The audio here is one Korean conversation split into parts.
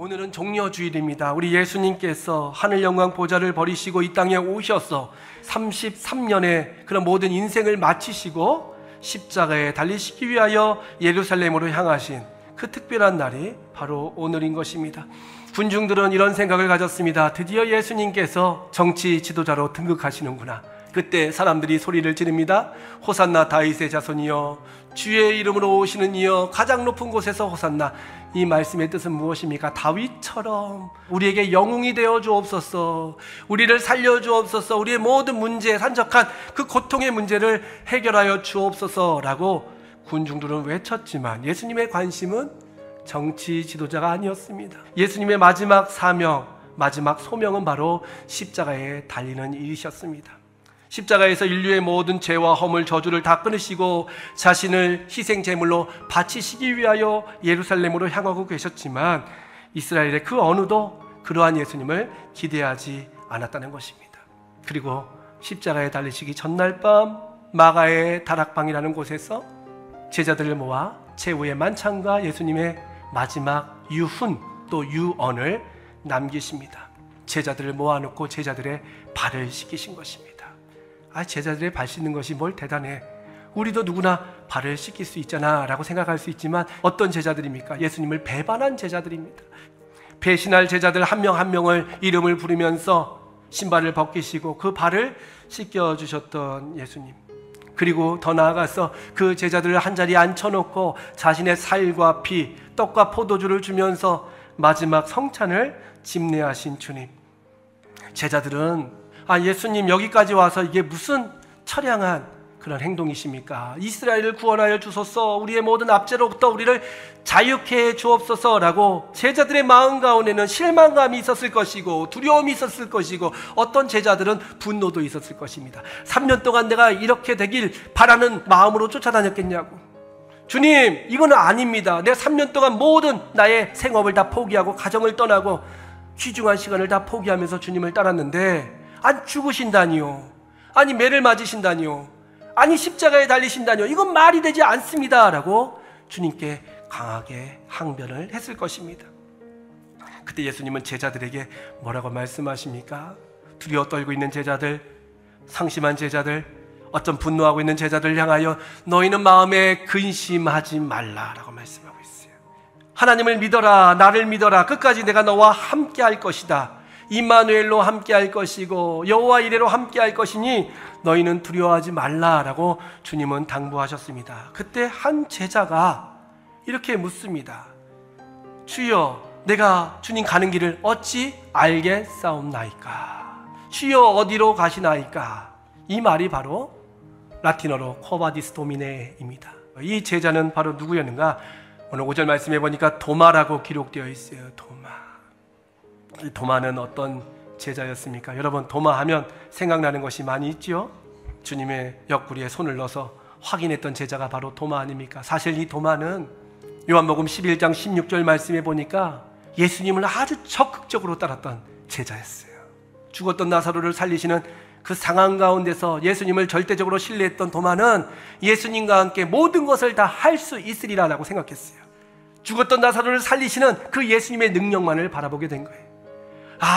오늘은 종려주일입니다. 우리 예수님께서 하늘 영광 보좌를 버리시고 이 땅에 오셔서 33년의 그런 모든 인생을 마치시고 십자가에 달리시기 위하여 예루살렘으로 향하신 그 특별한 날이 바로 오늘인 것입니다. 군중들은 이런 생각을 가졌습니다. 드디어 예수님께서 정치 지도자로 등극하시는구나. 그때 사람들이 소리를 지릅니다. 호산나 다윗의 자손이여, 주의 이름으로 오시는 이여, 가장 높은 곳에서 호산나. 이 말씀의 뜻은 무엇입니까? 다윗처럼 우리에게 영웅이 되어 주옵소서, 우리를 살려 주옵소서, 우리의 모든 문제, 산적한 그 고통의 문제를 해결하여 주옵소서라고 군중들은 외쳤지만 예수님의 관심은 정치 지도자가 아니었습니다. 예수님의 마지막 사명, 마지막 소명은 바로 십자가에 달리는 일이셨습니다. 십자가에서 인류의 모든 죄와 허물, 저주를 다 끊으시고 자신을 희생제물로 바치시기 위하여 예루살렘으로 향하고 계셨지만 이스라엘의 그 어느도 그러한 예수님을 기대하지 않았다는 것입니다. 그리고 십자가에 달리시기 전날 밤 마가의 다락방이라는 곳에서 제자들을 모아 최후의 만찬과 예수님의 마지막 유훈 또 유언을 남기십니다. 제자들을 모아놓고 제자들의 발을 씻기신 것입니다. 제자들의 발 씻는 것이 뭘 대단해, 우리도 누구나 발을 씻길 수 있잖아 라고 생각할 수 있지만 어떤 제자들입니까? 예수님을 배반한 제자들입니다. 배신할 제자들 한 명 한 명을 이름을 부르면서 신발을 벗기시고 그 발을 씻겨주셨던 예수님, 그리고 더 나아가서 그 제자들을 한자리에 앉혀놓고 자신의 살과 피, 떡과 포도주를 주면서 마지막 성찬을 집례하신 주님. 제자들은 예수님 여기까지 와서 이게 무슨 처량한 그런 행동이십니까? 이스라엘을 구원하여 주소서, 우리의 모든 압제로부터 우리를 자유케 해 주옵소서라고 제자들의 마음 가운데는 실망감이 있었을 것이고 두려움이 있었을 것이고 어떤 제자들은 분노도 있었을 것입니다. 3년 동안 내가 이렇게 되길 바라는 마음으로 쫓아다녔겠냐고. 주님, 이거는 아닙니다. 내가 3년 동안 모든 나의 생업을 다 포기하고 가정을 떠나고 귀중한 시간을 다 포기하면서 주님을 따랐는데 안 죽으신다니요, 아니 매를 맞으신다니요, 아니 십자가에 달리신다니요, 이건 말이 되지 않습니다 라고 주님께 강하게 항변을 했을 것입니다. 그때 예수님은 제자들에게 뭐라고 말씀하십니까? 두려워 떨고 있는 제자들, 상심한 제자들, 어쩜 분노하고 있는 제자들 향하여 너희는 마음에 근심하지 말라라고 말씀하고 있어요. 하나님을 믿어라, 나를 믿어라, 끝까지 내가 너와 함께 할 것이다. 임마누엘로 함께 할 것이고 여호와 이레로 함께 할 것이니 너희는 두려워하지 말라라고 주님은 당부하셨습니다. 그때 한 제자가 이렇게 묻습니다. 주여, 내가 주님 가는 길을 어찌 알겠사옵나이까? 주여, 어디로 가시나이까? 이 말이 바로 라틴어로 코바디스 도미네입니다. 이 제자는 바로 누구였는가? 오늘 5절 말씀해 보니까 도마라고 기록되어 있어요. 도마는 어떤 제자였습니까? 여러분, 도마하면 생각나는 것이 많이 있죠? 주님의 옆구리에 손을 넣어서 확인했던 제자가 바로 도마 아닙니까? 사실 이 도마는 요한복음 11장 16절 말씀에 보니까 예수님을 아주 적극적으로 따랐던 제자였어요. 죽었던 나사로를 살리시는 그 상황 가운데서 예수님을 절대적으로 신뢰했던 도마는 예수님과 함께 모든 것을 다 할 수 있으리라고 생각했어요. 죽었던 나사로를 살리시는 그 예수님의 능력만을 바라보게 된 거예요.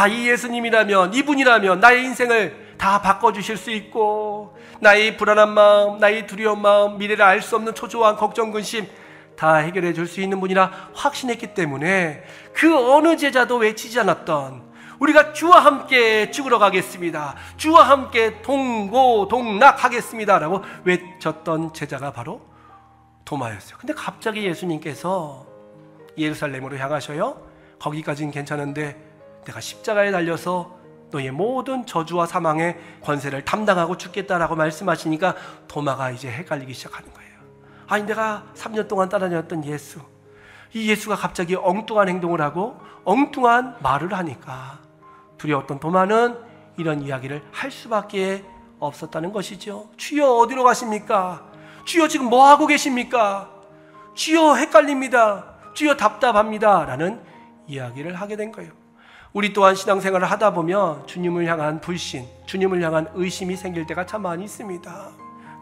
이 예수님이라면, 이분이라면 나의 인생을 다 바꿔주실 수 있고 나의 불안한 마음, 나의 두려운 마음, 미래를 알 수 없는 초조한 걱정, 근심 다 해결해 줄 수 있는 분이라 확신했기 때문에 그 어느 제자도 외치지 않았던 우리가 주와 함께 죽으러 가겠습니다, 주와 함께 동고동락하겠습니다 라고 외쳤던 제자가 바로 도마였어요. 근데 갑자기 예수님께서 예루살렘으로 향하셔요. 거기까지는 괜찮은데 내가 십자가에 달려서 너의 모든 저주와 사망의 권세를 담당하고 죽겠다라고 말씀하시니까 도마가 이제 헷갈리기 시작하는 거예요. 내가 3년 동안 따라다녔던 예수, 이 예수가 갑자기 엉뚱한 행동을 하고 엉뚱한 말을 하니까 두려웠던 도마는 이런 이야기를 할 수밖에 없었다는 것이죠. 주여, 어디로 가십니까? 주여, 지금 뭐 하고 계십니까? 주여, 헷갈립니다. 주여, 답답합니다 라는 이야기를 하게 된 거예요. 우리 또한 신앙생활을 하다 보면 주님을 향한 불신, 주님을 향한 의심이 생길 때가 참 많이 있습니다.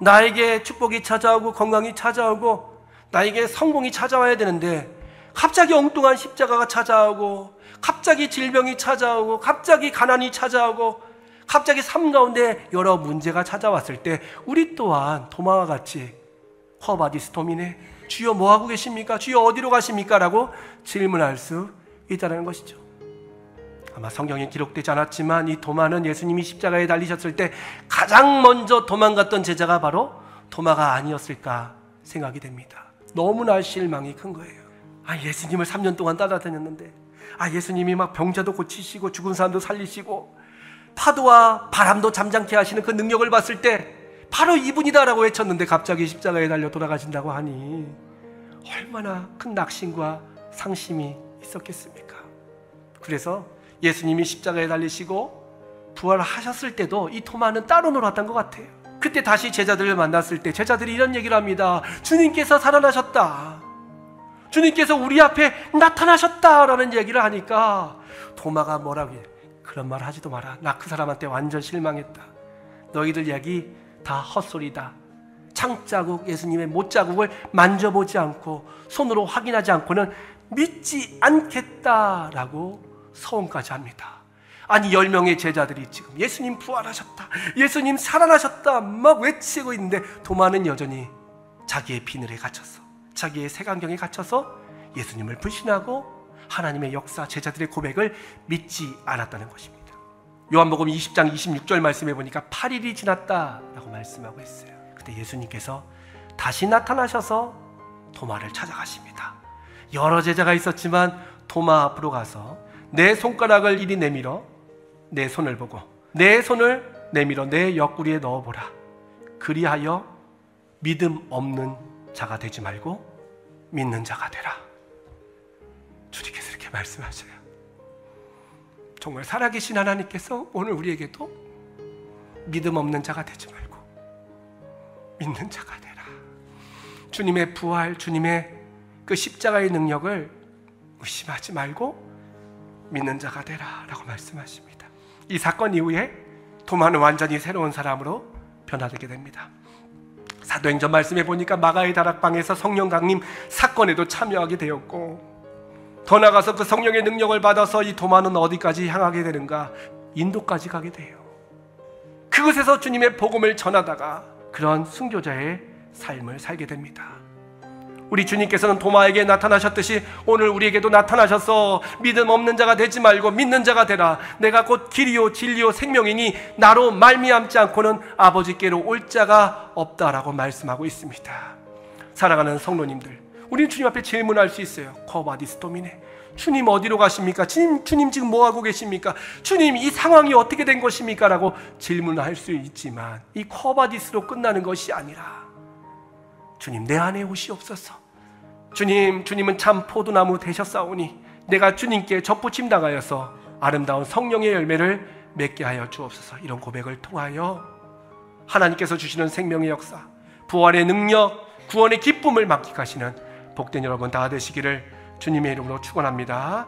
나에게 축복이 찾아오고 건강이 찾아오고 나에게 성공이 찾아와야 되는데 갑자기 엉뚱한 십자가가 찾아오고, 갑자기 질병이 찾아오고, 갑자기 가난이 찾아오고, 갑자기 삶 가운데 여러 문제가 찾아왔을 때 우리 또한 도마와 같이 쿼바디스 도미네, 주여 뭐하고 계십니까? 주여 어디로 가십니까? 라고 질문할 수 있다는 것이죠. 아마 성경에 기록되지 않았지만 이 도마는 예수님이 십자가에 달리셨을 때 가장 먼저 도망갔던 제자가 바로 도마가 아니었을까 생각이 됩니다. 너무나 실망이 큰 거예요. 예수님을 3년 동안 따라다녔는데, 예수님이 막 병자도 고치시고 죽은 사람도 살리시고 파도와 바람도 잠잠케 하시는 그 능력을 봤을 때 바로 이분이다라고 외쳤는데 갑자기 십자가에 달려 돌아가신다고 하니 얼마나 큰 낙심과 상심이 있었겠습니까? 그래서 예수님이 십자가에 달리시고 부활하셨을 때도 이 토마는 따로 놀았던 것 같아요. 그때 다시 제자들을 만났을 때 제자들이 이런 얘기를 합니다. 주님께서 살아나셨다, 주님께서 우리 앞에 나타나셨다라는 얘기를 하니까 도마가 뭐라고 해요? 그런 말 하지도 마라. 나 그 사람한테 완전 실망했다. 너희들 얘기 다 헛소리다. 창자국, 예수님의 못자국을 만져보지 않고 손으로 확인하지 않고는 믿지 않겠다라고 서원까지 합니다. 아니 10명의 제자들이 지금 예수님 부활하셨다, 예수님 살아나셨다 막 외치고 있는데 도마는 여전히 자기의 비늘에 갇혀서, 자기의 색안경에 갇혀서 예수님을 불신하고 하나님의 역사, 제자들의 고백을 믿지 않았다는 것입니다. 요한복음 20장 26절 말씀해 보니까 8일이 지났다라고 말씀하고 있어요. 그때 예수님께서 다시 나타나셔서 도마를 찾아가십니다. 여러 제자가 있었지만 도마 앞으로 가서 내 손가락을 이리 내밀어 내 손을 보고 내 손을 내밀어 내 옆구리에 넣어보라. 그리하여 믿음 없는 자가 되지 말고 믿는 자가 되라. 주님께서 이렇게 말씀하셔요. 정말 살아계신 하나님께서 오늘 우리에게도 믿음 없는 자가 되지 말고 믿는 자가 되라. 주님의 부활, 주님의 그 십자가의 능력을 의심하지 말고 믿는 자가 되라 라고 말씀하십니다. 이 사건 이후에 도마는 완전히 새로운 사람으로 변화되게 됩니다. 사도행전 말씀해 보니까 마가의 다락방에서 성령 강림 사건에도 참여하게 되었고, 더 나아가서 그 성령의 능력을 받아서 이 도마는 어디까지 향하게 되는가? 인도까지 가게 돼요. 그곳에서 주님의 복음을 전하다가 그런 순교자의 삶을 살게 됩니다. 우리 주님께서는 도마에게 나타나셨듯이 오늘 우리에게도 나타나셔서 믿음 없는 자가 되지 말고 믿는 자가 되라. 내가 곧 길이요 진리요 생명이니 나로 말미암지 않고는 아버지께로 올 자가 없다라고 말씀하고 있습니다. 사랑하는 성도님들, 우리는 주님 앞에 질문할 수 있어요. 쿼바디스 도미네, 주님 어디로 가십니까? 주님 지금 뭐하고 계십니까? 주님 이 상황이 어떻게 된 것입니까? 라고 질문할 수 있지만 이 쿼바디스로 끝나는 것이 아니라 주님 내 안에 오시옵소서. 주님은 참 포도나무 되셨사오니 내가 주님께 접붙임 당하여서 아름다운 성령의 열매를 맺게 하여 주옵소서. 이런 고백을 통하여 하나님께서 주시는 생명의 역사, 부활의 능력, 구원의 기쁨을 만끽하시는 복된 여러분 다 되시기를 주님의 이름으로 축원합니다.